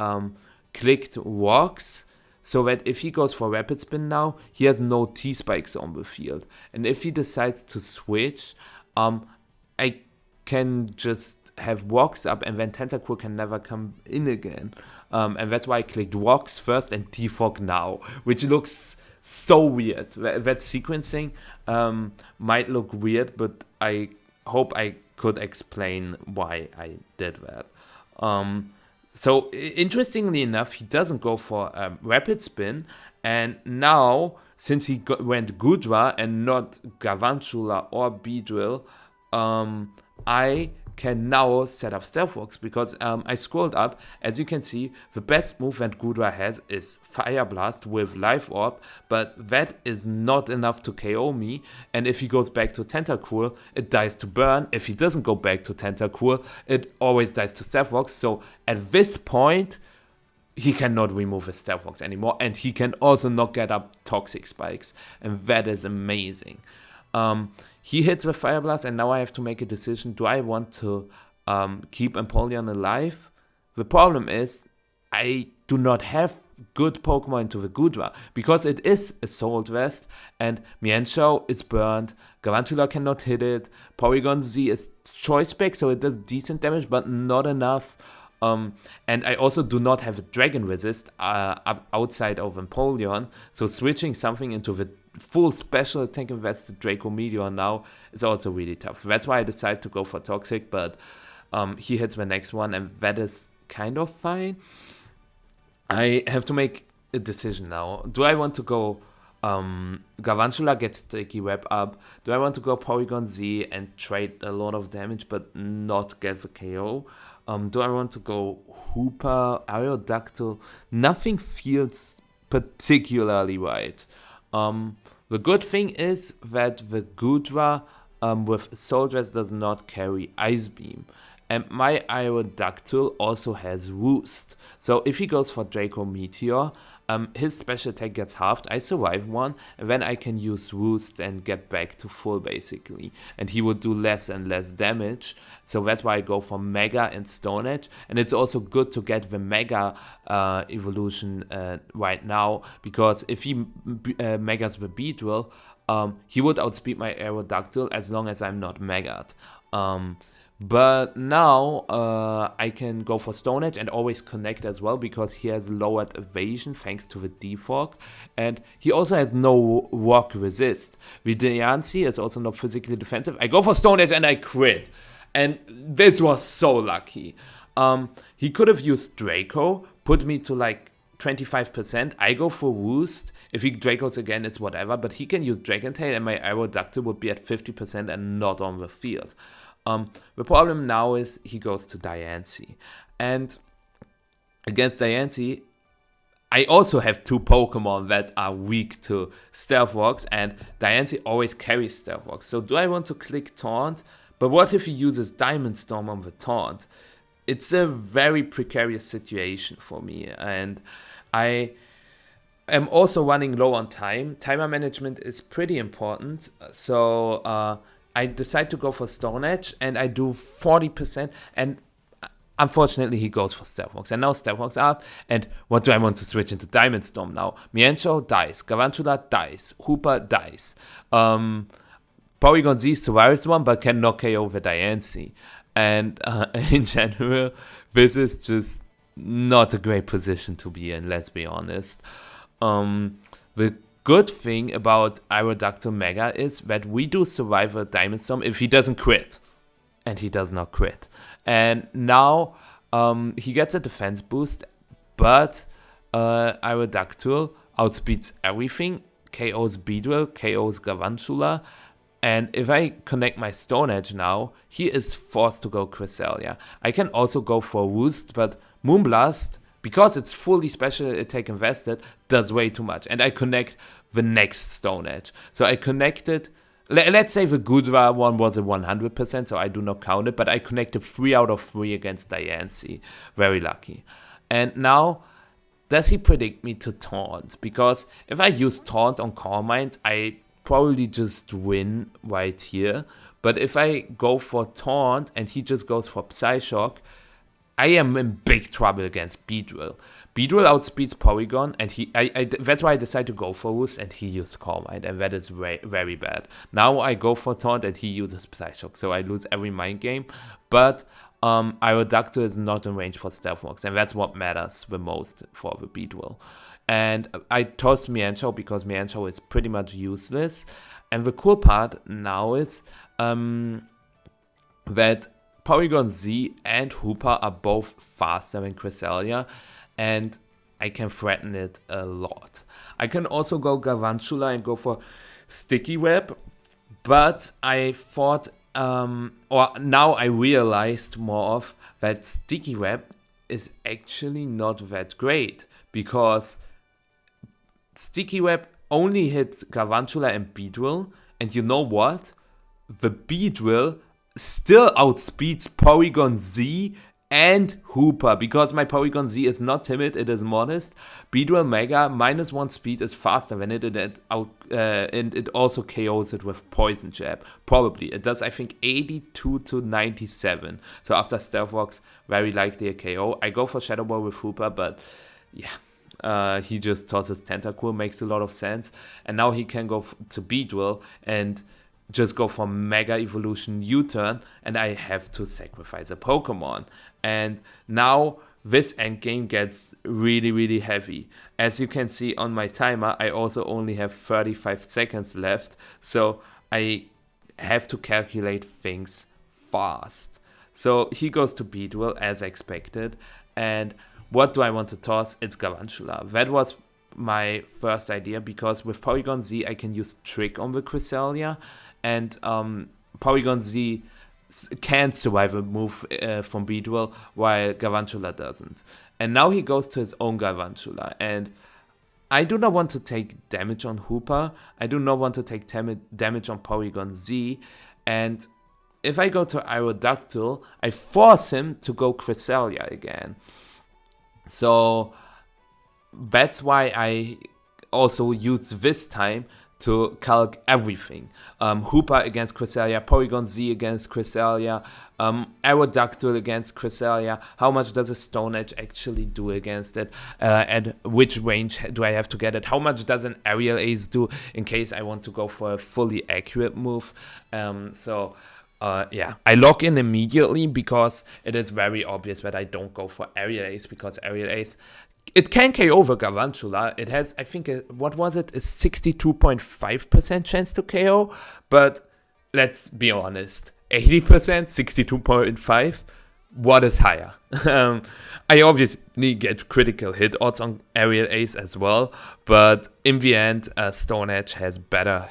clicked Walks, so that if he goes for Rapid Spin now, he has no T-Spikes on the field. And if he decides to switch, I can just have Walks up, and then Tentacool can never come in again. And that's why I clicked Walks first and Defog now, which looks so weird. That sequencing might look weird, but I hope I could explain why I did that. So interestingly enough, he doesn't go for Rapid Spin, and now, since he went Gudra and not Galvantula or Beedrill, I can now set up Stealth Walks, because I scrolled up. As you can see, the best move that Gudra has is Fire Blast with Life Orb, but that is not enough to KO me, and if he goes back to Tentacool, it dies to Burn. If he doesn't go back to Tentacool, it always dies to Stealth Walks. So at this point, he cannot remove his Stealth Walks anymore, and he can also not get up Toxic Spikes, and that is amazing. He hits with Fire Blast, and now I have to make a decision. Do I want to keep Empoleon alive? The problem is I do not have good Pokemon into the Gudra, because it is a Assault Vest, and Mienshao is burned, Galvantula cannot hit it, Porygon Z is Choice Spec, so it does decent damage, but not enough. And I also do not have a Dragon Resist outside of Empoleon, so switching something into the full special attack invested Draco Meteor now is also really tough. That's why I decided to go for Toxic, but he hits the next one, and that is kind of fine. I have to make a decision now. Do I want to go Galvantula gets Sticky Web up? Do I want to go Porygon Z and trade a lot of damage but not get the KO? Do I want to go Hooper, Aerodactyl? Nothing feels particularly right. The good thing is that the Gudra with Soldiers does not carry Ice Beam. And my Aerodactyl also has Roost. So if he goes for Draco Meteor, his special attack gets halved. I survive one, and then I can use Roost and get back to full, basically. And he would do less and less damage. So that's why I go for Mega and Stone Edge. And it's also good to get the Mega evolution right now, because if he Megas the Beedrill, he would outspeed my Aerodactyl as long as I'm not Mega'd. But now I can go for Stone Edge and always connect as well, because he has lowered evasion thanks to the Defog, and he also has no Rock Resist. The Diancie is also not physically defensive. I go for Stone Edge and I crit, and this was so lucky. He could have used Draco, put me to like 25%. I go for Roost. If he Dracos again, it's whatever, but he can use Dragon Tail, and my Aerodactyl would be at 50% and not on the field. The problem now is he goes to Diancie, and against Diancie, I also have 2 Pokemon that are weak to Stealth Walks, and Diancie always carries Stealth Walks. So do I want to click Taunt? But what if he uses Diamond Storm on the Taunt? It's a very precarious situation for me, and I am also running low on time. Timer management is pretty important, so I decide to go for Stone Edge, and I do 40%, and unfortunately he goes for Stealth Walks, and now Stealth Walks up, and what do I want to switch into Diamond Storm now? Mienshao dies, Galvantula dies, Hooper dies, Porygon Z survives one, but cannot KO the Diancie, And in general, this is just not a great position to be in, let's be honest. The good thing about Aerodactyl Mega is that we do survive a Diamond Storm if he doesn't crit. And he does not crit. And now he gets a defense boost, but Aerodactyl outspeeds everything, KOs Beedrill, KOs Galvantula, and if I connect my Stone Edge now, he is forced to go Cresselia. I can also go for Roost, but Moonblast, because it's fully special attack invested, does way too much. And I connect the next Stone Edge. So I connected, let's say the Gudra one was a 100%, so I do not count it, but I connected 3 out of 3 against Diancie. Very lucky. And now, does he predict me to Taunt? Because if I use Taunt on Calm Mind, I probably just win right here. But if I go for Taunt and he just goes for Psyshock, I am in big trouble against Beedrill. Beedrill outspeeds Porygon, and that's why I decided to go for Roost, and he used Calm Mind, and that is very, very bad. Now I go for Taunt, and he uses Psyshock, so I lose every mind game. But Aerodactyl is not in range for Stealth Rocks, and that's what matters the most for the Beedrill. And I toss Mienshao because Mienshao is pretty much useless. And the cool part now is that Porygon Z and Hooper are both faster than Cresselia, and I can threaten it a lot. I can also go Galvantula and go for Sticky Web, but I thought, or now I realized more of that Sticky Web is actually not that great, because Sticky Web only hits Galvantula and Beedrill, and you know what? The Beedrill still outspeeds Porygon Z and Hooper, because my Porygon Z is not timid, it is modest. Beedrill Mega -1 speed is faster than it, and it also KOs it with Poison Jab. Probably. It does, I think, 82 to 97. So after Stealth Rocks, very likely a KO. I go for Shadow Ball with Hooper, but yeah. He just tosses Tentacool, makes a lot of sense. And now he can go to Beedrill and just go for Mega Evolution U-turn, and I have to sacrifice a Pokemon. And now this endgame gets really, really heavy. As you can see on my timer, I also only have 35 seconds left, so I have to calculate things fast. So he goes to Beedrill as expected, and what do I want to toss? It's Galvantula. That was my first idea, because with Porygon Z I can use Trick on the Cresselia, and Porygon Z can survive a move from Beedrill, while Galvantula doesn't. And now he goes to his own Galvantula, and I do not want to take damage on Hooper, I do not want to take damage on Porygon Z, and if I go to Aerodactyl, I force him to go Cresselia again. So that's why I also use this time to calc everything. Hooper against Cresselia, Porygon Z against Cresselia, Aerodactyl against Cresselia. How much does a Stone Edge actually do against it? And which range do I have to get it? How much does an Aerial Ace do in case I want to go for a fully accurate move? Yeah, I lock in immediately, because it is very obvious that I don't go for Aerial Ace, because Aerial Ace, it can KO over Galvantula. It has, I think, what was it? A 62.5% chance to KO. But let's be honest, 80%, 62.5%, what is higher? I obviously get critical hit odds on Aerial Ace as well, but in the end, Stone Edge has better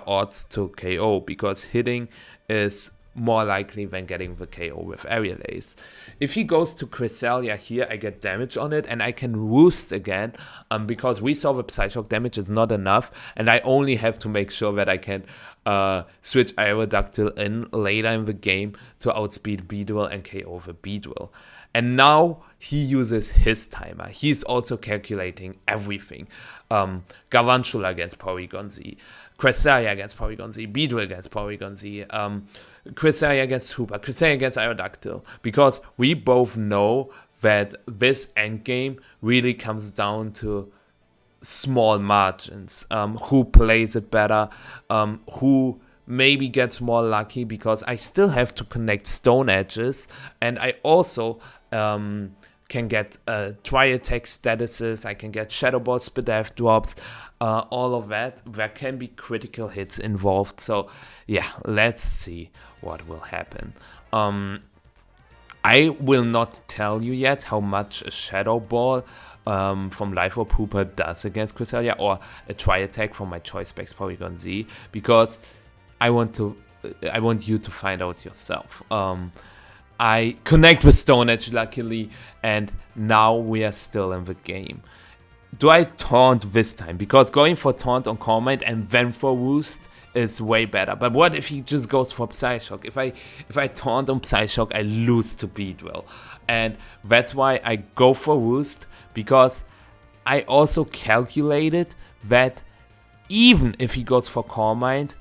odds to KO, because hitting is more likely than getting the KO with Aerial Ace. If he goes to Cresselia here, I get damage on it, and I can Roost again, because we saw the Psyshock damage is not enough, and I only have to make sure that I can switch Aerodactyl in later in the game to outspeed Beedrill and KO the Beedrill. And now he uses his timer. He's also calculating everything. Galvantula against Porygon Z, Cresselia against Porygon Z, Beedrill against Porygon Z, Cresselia against Hooper, Cresselia against Aerodactyl. Because we both know that this endgame really comes down to small margins. Who plays it better, who maybe get more lucky because I still have to connect stone edges, and I also can get try attack statuses, I can get shadow ball spit F drops, all of that. There can be critical hits involved, so yeah, let's see what will happen. I will not tell you yet how much a shadow ball from Life Orb Hooper does against Cresselia, or a try attack from my choice specs Porygon Z, because I want you to find out yourself. I connect with Stone Edge luckily, and now we are still in the game. Do I taunt this time? Because going for taunt on Calm Mind and then for Roost is way better. But what if he just goes for Psyshock? If I taunt on Psyshock, I lose to Beedrill. And that's why I go for Roost, because I also calculated that even if he goes for Calm Mind,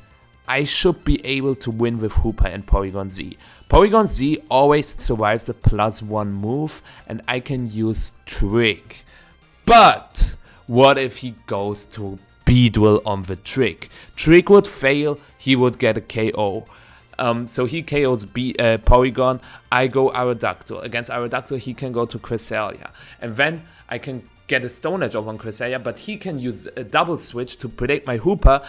I should be able to win with Hooper and Porygon Z. Porygon Z always survives a +1 move, and I can use Trick. But what if he goes to Beedrill on the Trick? Trick would fail, he would get a KO. So he KOs Porygon, I go Aerodactyl. Against Aerodactyl, he can go to Cresselia. And then I can get a Stone Edge off on Cresselia, but he can use a double switch to predict my Hooper.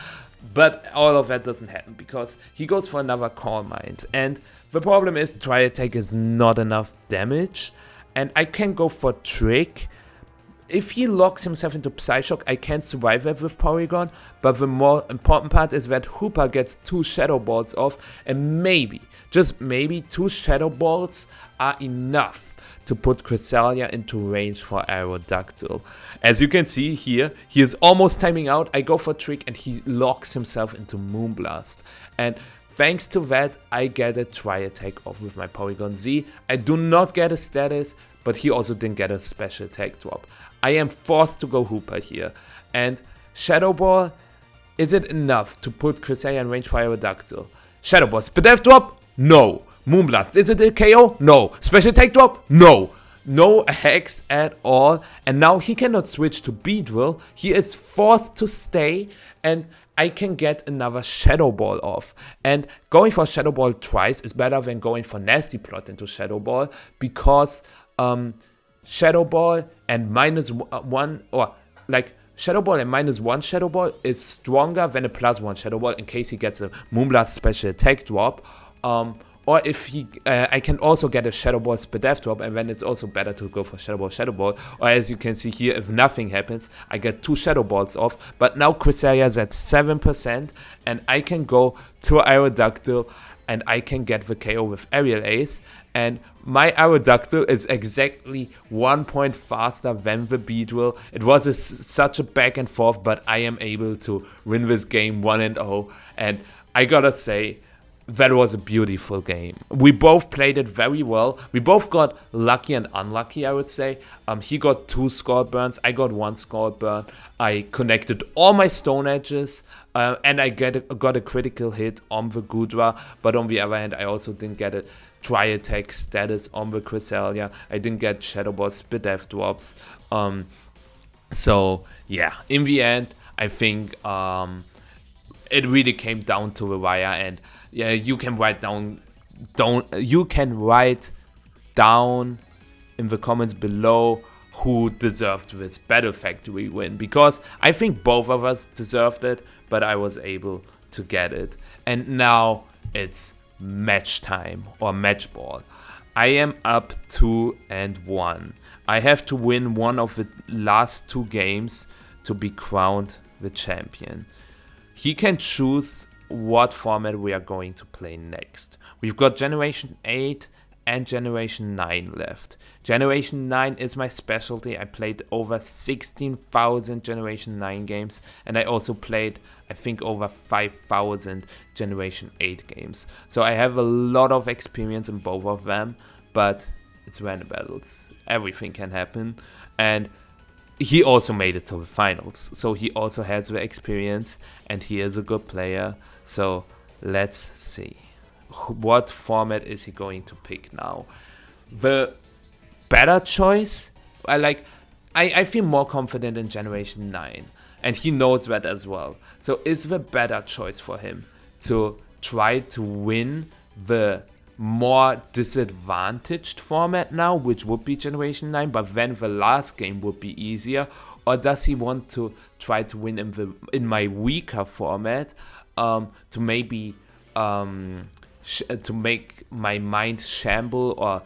But all of that doesn't happen because he goes for another Calm Mind. And the problem is Try Attack is not enough damage. And I can go for Trick. If he locks himself into Psyshock, I can survive that with Porygon. But the more important part is that Hooper gets 2 Shadow Balls off. And maybe, just maybe, 2 Shadow Balls are enough to put Cresselia into range for Aerodactyl. As you can see here, he is almost timing out. I go for Trick and he locks himself into Moonblast. And thanks to that, I get a Try Attack off with my Porygon Z. I do not get a status, but he also didn't get a special attack drop. I am forced to go Hooper here. And Shadow Ball, is it enough to put Cresselia in range for Aerodactyl? Shadow Ball, Spit F drop? No. Moonblast, is it a KO? No. Special attack drop? No. No hacks at all. And now he cannot switch to Beedrill. He is forced to stay, and I can get another Shadow Ball off. And going for Shadow Ball twice is better than going for Nasty Plot into Shadow Ball, because Shadow Ball and -1, or like Shadow Ball and -1 Shadow Ball is stronger than a +1 Shadow Ball in case he gets a Moonblast special attack drop. Or if he, I can also get a Shadow Ball Spit F drop, and then it's also better to go for Shadow Ball. Or as you can see here, if nothing happens, I get 2 Shadow Balls off. But now Cresselia is at 7%, and I can go to Aerodactyl, and I can get the KO with Aerial Ace. And my Aerodactyl is exactly 1 point faster than the Beedrill. It was such a back and forth, but I am able to win this game 1-0. And I gotta say, that was a beautiful game. We both played it very well. We both got lucky and unlucky, I would say. He got 2 Scald Burns, I got 1 Scald Burn. I connected all my Stone Edges, and I got a critical hit on the Goodra. But on the other hand, I also didn't get a Try Attack status on the Cresselia. I didn't get Shadow Ball Spit F drops. So yeah, in the end, I think it really came down to the wire. And yeah, you can write down in the comments below who deserved this Battle Factory win, because I think both of us deserved it, but I was able to get it. And now it's match time, or match ball. I am up 2-1. I have to win one of the last 2 games to be crowned the champion. He can choose what format we are going to play next. We've got Generation 8 and Generation 9 left. Generation 9 is my specialty. I played over 16,000 Generation 9 games, and I also played, I think, over 5,000 Generation 8 games. So I have a lot of experience in both of them, but it's random battles. Everything can happen. And he also made it to the finals, so he also has the experience, and he is a good player. So let's see, what format is he going to pick now? The better choice, I feel more confident in Generation 9, and he knows that as well. So is the better choice for him to try to win the more disadvantaged format now, which would be Generation 9, but then the last game would be easier? Or does he want to try to win in my weaker format, to maybe to make my mind shamble, or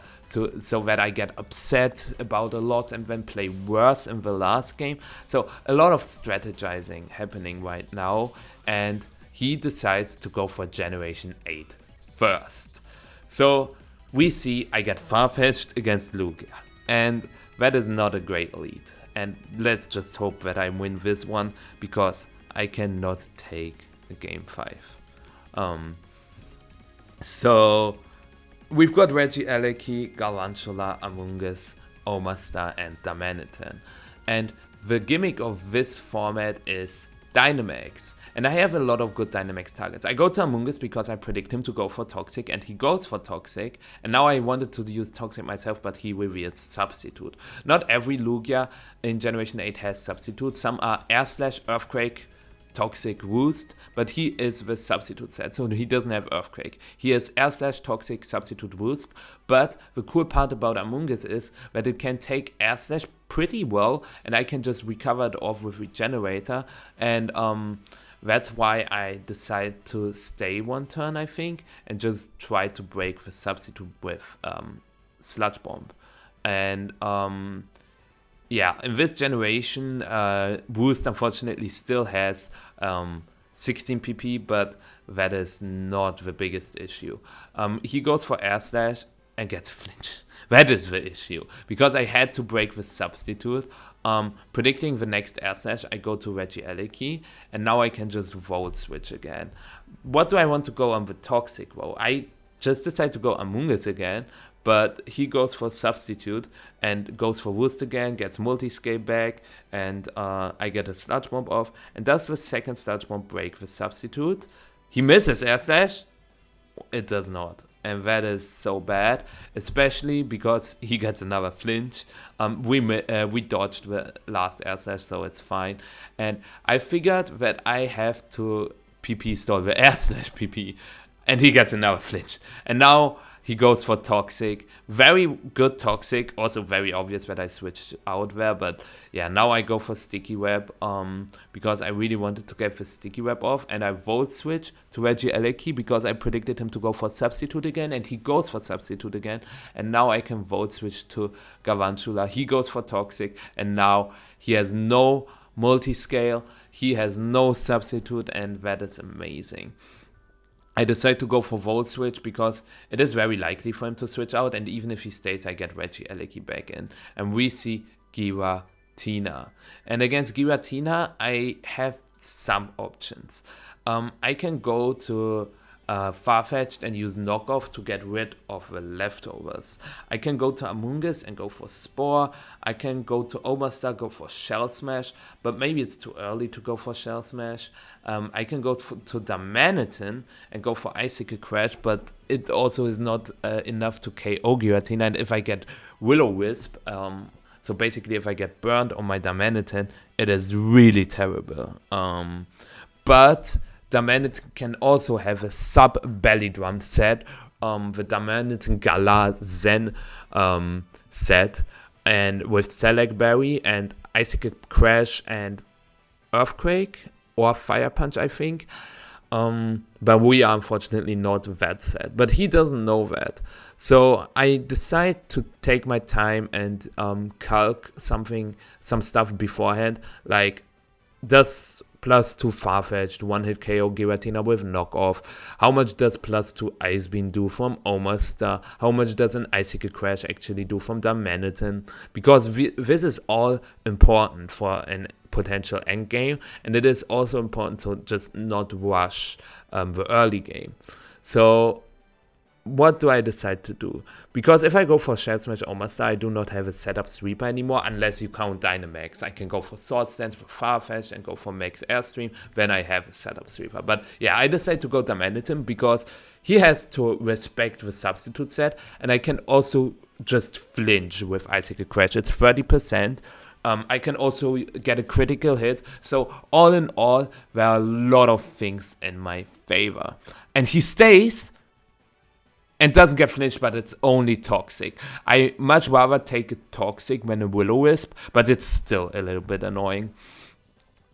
so that I get upset about a lot and then play worse in the last game? So a lot of strategizing happening right now, and he decides to go for Generation 8 first. So we see I get far-fetched against Lugia, and that is not a great lead. And let's just hope that I win this one, because I cannot take a game 5. So we've got Regieleki, Galvantula, Amoonguss, Omastar, and Damanitan. And the gimmick of this format is Dynamax, and I have a lot of good Dynamax targets. I go to Amoonguss because I predict him to go for Toxic, and he goes for Toxic, and now I wanted to use Toxic myself, but he reveals Substitute. Not every Lugia in Generation 8 has Substitute. Some are Air Slash, Earthquake, Toxic, Roost, but he is the Substitute set, so he doesn't have Earthquake. He has Air Slash, Toxic, Substitute, Roost, but the cool part about Amoonguss is that it can take Air Slash pretty well, and I can just recover it off with Regenerator, and that's why I decide to stay one turn, I think, and just try to break the Substitute with Sludge Bomb. And yeah, in this generation, Boost unfortunately still has 16 PP, but that is not the biggest issue. He goes for Air Slash and gets Flinch. That is the issue, because I had to break the Substitute. Predicting the next Air Slash, I go to Regieleki, and now I can just Volt Switch again. What do I want to go on the Toxic though? I just decide to go Amoonguss again, but he goes for Substitute and goes for Roost again, gets Multi-Scale back, and I get a Sludge Bomb off. And does the second Sludge Bomb break the Substitute? He misses Air Slash? It does not. And that is so bad, especially because he gets another Flinch. We dodged the last Air Slash, so it's fine. And I figured that I have to PP stall the Air Slash PP, and he gets another Flinch. And now he goes for Toxic. Very good Toxic. Also very obvious that I switched out there. But yeah, now I go for Sticky Web because I really wanted to get the Sticky Web off. And I Volt Switch to Regieleki because I predicted him to go for Substitute again. And he goes for Substitute again. And now I can Volt Switch to Galvantula. He goes for Toxic. And now he has no multi-scale. He has no Substitute. And that is amazing. I decide to go for Volt Switch because it is very likely for him to switch out, and even if he stays, I get Regieleki back in. And we see Giratina. And against Giratina, I have some options. I can go to Farfetch'd and use Knockoff to get rid of the leftovers. I can go to Amoonguss and go for Spore. I can go to Omastar, go for Shell Smash, but maybe it's too early to go for Shell Smash. I can go to Damanitan and go for Icicle Crash, but it also is not enough to KO Giratina. And if I get Will-O-Wisp, so basically if I get burned on my Damanitan, it is really terrible. But Damanitan can also have a sub-belly drum set, the Damanitan Gala Zen set, and with Select Berry and Icicle Crash and Earthquake or Fire Punch, I think. But we are unfortunately not that set. But he doesn't know that. So I decide to take my time and calc some stuff beforehand, like does +2 Farfetch'd one-hit KO Giratina with Knockoff? How much does +2 Ice Beam do from Omastar? How much does an Icicle Crash actually do from Damanitan? Because this is all important for an potential endgame, and it is also important to just not rush the early game. So what do I decide to do? Because if I go for Shell Smash Omastar, I do not have a setup sweeper anymore, unless you count Dynamax. I can go for Sword Stance for Farfetch'd and go for Max Airstream, then I have a setup sweeper. But yeah, I decide to go Damanitan because he has to respect the Substitute set, and I can also just flinch with Icicle Crash. It's 30%, I can also get a critical hit. So all in all, there are a lot of things in my favor. And he stays and doesn't get finished, but it's only toxic. I much rather take a toxic than a Will-O-Wisp, but it's still a little bit annoying.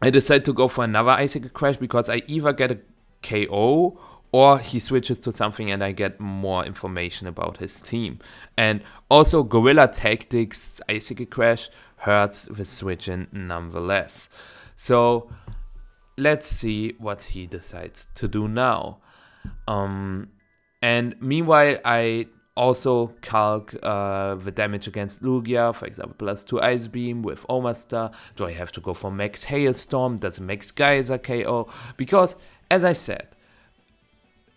I decided to go for another Icicle Crash because I either get a KO or he switches to something and I get more information about his team. And also Guerrilla Tactics Icicle Crash hurts the switching nonetheless. So let's see what he decides to do now. And meanwhile, I also calc the damage against Lugia, for example, +2 Ice Beam with Omastar. Do I have to go for Max Hailstorm? Does it Max Geyser KO? Because, as I said,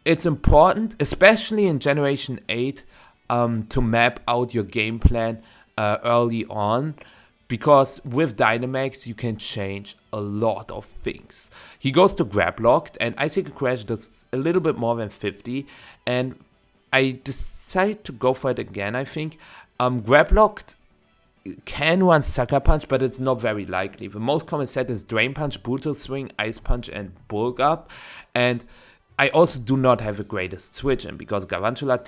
it's important, especially in Generation 8, to map out your game plan early on. Because with Dynamax, you can change a lot of things. He goes to Grab Locked, and Icicle Crash does a little bit more than 50. And I decide to go for it again, I think. Grab Locked can run Sucker Punch, but it's not very likely. The most common set is Drain Punch, Brutal Swing, Ice Punch, and Bulk Up. And I also do not have the greatest switch-in because Garantula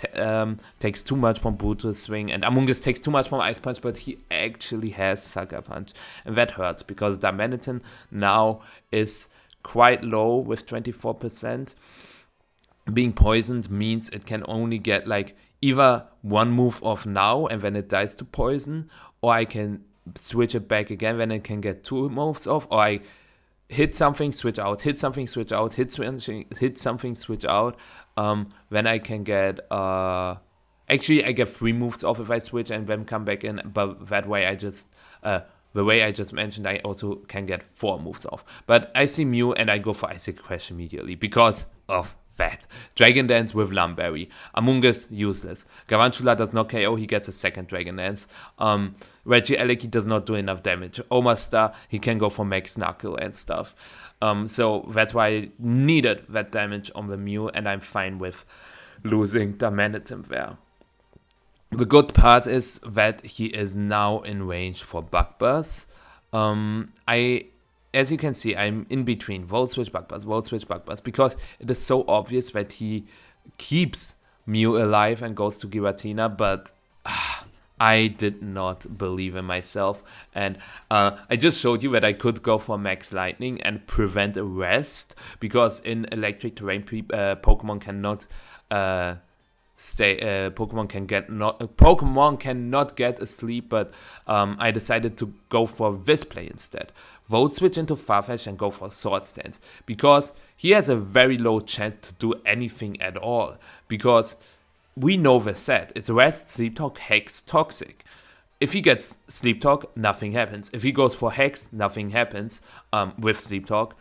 takes too much from Brutal Swing and Amoonguss takes too much from Ice Punch, but he actually has Sucker Punch. And that hurts because Darmanitan now is quite low with 24%. Being poisoned means it can only get like either one move off now and then it dies to poison, or I can switch it back again when it can get 2 moves off, or I hit something, switch out, hit something, switch out, hit something, switch out. Then I can get, actually I get 3 moves off if I switch and then come back in, but that way I just, the way I just mentioned, I also can get 4 moves off. But I see Mew and I go for Icicle Crash immediately because of that. Dragon Dance with Lumberry. Amoonguss, useless. Garantula does not KO, he gets a second Dragon Dance. Regieleki does not do enough damage. Omastar, he can go for Max Knuckle and stuff. So that's why I needed that damage on the Mew, and I'm fine with losing Darmanitan there. The good part is that he is now in range for Bug Buzz. As you can see, I'm in between Volt Switch, Bug Buzz, Volt Switch, Bug Buzz, because it is so obvious that he keeps Mew alive and goes to Giratina, but I did not believe in myself. And I just showed you that I could go for Max Lightning and prevent a rest, because in Electric Terrain, Pokemon cannot Pokemon cannot get asleep, but I decided to go for this play instead. Volt Switch into Farfetch'd and go for Sword Stance, because he has a very low chance to do anything at all, because we know the set. It's Rest, Sleep Talk, Hex, Toxic. If he gets Sleep Talk, nothing happens. If he goes for Hex, nothing happens with Sleep Talk.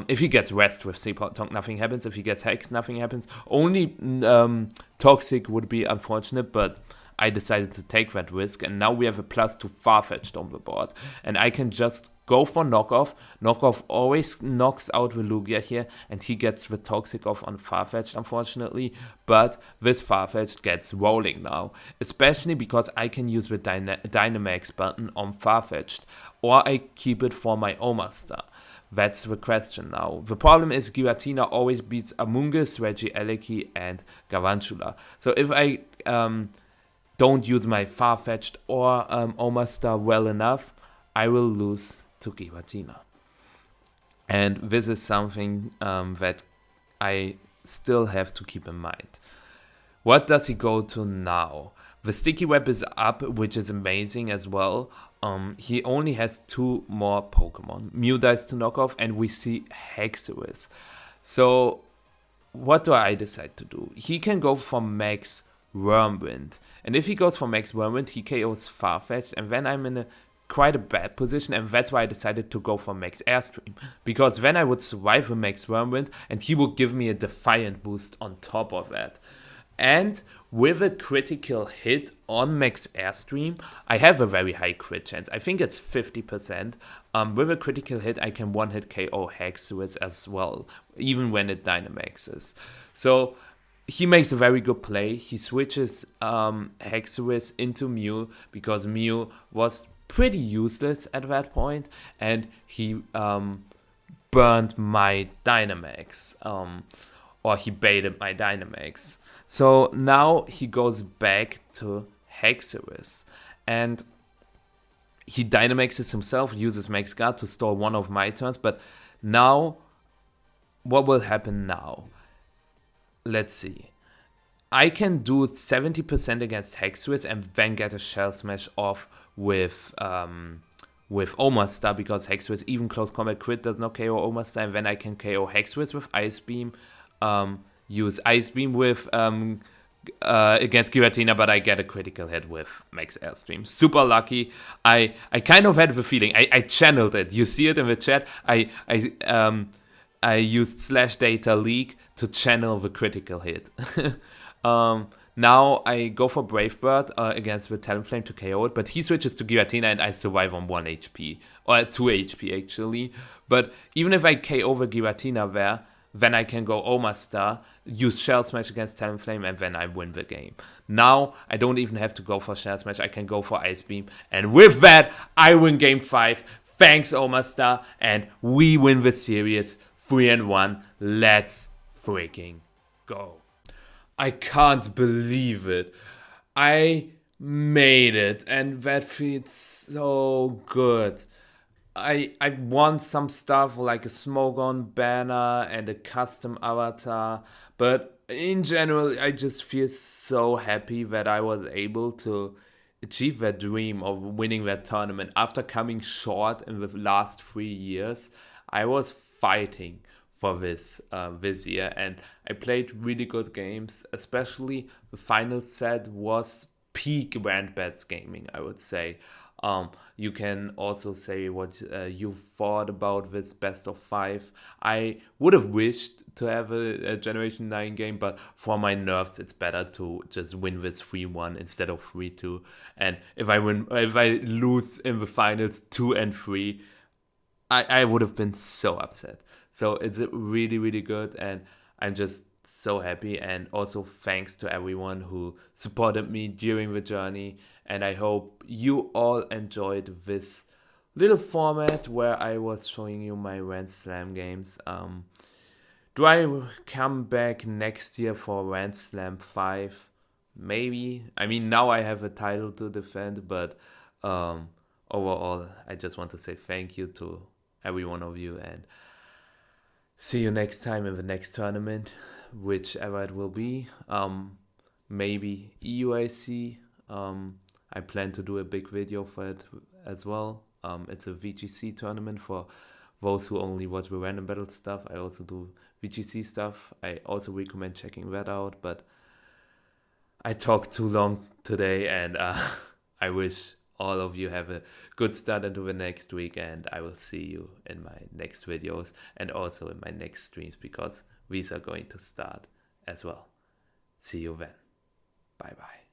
If he gets Rest with Sleep Talk, nothing happens. If he gets Hex, nothing happens. Only Toxic would be unfortunate, but I decided to take that risk. And now we have a +2 Farfetch'd on the board. And I can just go for Knockoff. Knockoff always knocks out the Lugia here, and he gets the Toxic off on Farfetch'd, unfortunately. But this Farfetch'd gets rolling now, especially because I can use the Dynamax button on Farfetch'd, or I keep it for my Omastar. That's the question now. The problem is Giratina always beats Amoonguss, Regieleki, and Garantula. So if I don't use my Farfetch'd or Omastar well enough, I will lose to Giratina. And this is something that I still have to keep in mind. What does he go to now? The Sticky Web is up, which is amazing as well. He only has 2 more Pokemon. Mew dies to Knockoff, and we see Hexorus. So what do I decide to do? He can go for Max Wormwind. And if he goes for Max Wormwind, he KOs Farfetch'd, and then I'm in quite a bad position, and that's why I decided to go for Max Airstream, because then I would survive with Max Wormwind and he would give me a Defiant boost on top of that. And with a critical hit on Max Airstream, I have a very high crit chance. I think it's 50%. With a critical hit, I can one-hit KO Hexorus as well, even when it Dynamaxes. So he makes a very good play. He switches Hexorus into Mew, because Mew was pretty useless at that point, and he burned my Dynamax, or he baited my Dynamax. So now he goes back to Hexerus, and he Dynamaxes himself, uses Max Guard to store one of my turns, but now, what will happen now? Let's see. I can do 70% against Hexerus and then get a Shell Smash off with Omastar, because Hexerus even close combat crit does not KO Omastar, and then I can KO Hexerus with Ice Beam, use Ice Beam with against Giratina, but I get a critical hit with Max Airstream. Super lucky. I kind of had the feeling, I channeled it. You see it in the chat. I used slash data leak to channel the critical hit. Now I go for Brave Bird against the Talonflame to KO it, but he switches to Giratina and I survive on 1 HP, or 2 HP actually. But even if I KO the Giratina there, then I can go Omastar, use Shell Smash against Talonflame, and then I win the game. Now I don't even have to go for Shell Smash, I can go for Ice Beam, and with that I win game 5. Thanks Omastar, and we win the series 3-1. Let's freaking go. I can't believe it. I made it, and that feels so good. I won some stuff like a Smogon banner and a custom avatar, but in general I just feel so happy that I was able to achieve that dream of winning that tournament after coming short in the last 3 years. I was fighting for this year, and I played really good games. Especially the final set was peak Randbats gaming, I would say. You can also say what you thought about this best of 5. I would have wished to have a Generation 9 game, but for my nerves it's better to just win this 3-1 instead of 3-2. And if I lose in the finals 2 and 3, I would have been so upset. So it's really, really good, and I'm just so happy. And also thanks to everyone who supported me during the journey. And I hope you all enjoyed this little format where I was showing you my Rands Slam games. Do I come back next year for Rands Slam 5? Maybe. I mean, now I have a title to defend, but overall, I just want to say thank you to every one of you, and see you next time in the next tournament, whichever it will be. Maybe EUIC. I plan to do a big video for it as well. It's a VGC tournament for those who only watch the random battle stuff. I also do VGC stuff. I also recommend checking that out, but I talked too long today, and I wish all of you have a good start into the next week, and I will see you in my next videos and also in my next streams, because these are going to start as well. See you then. Bye bye.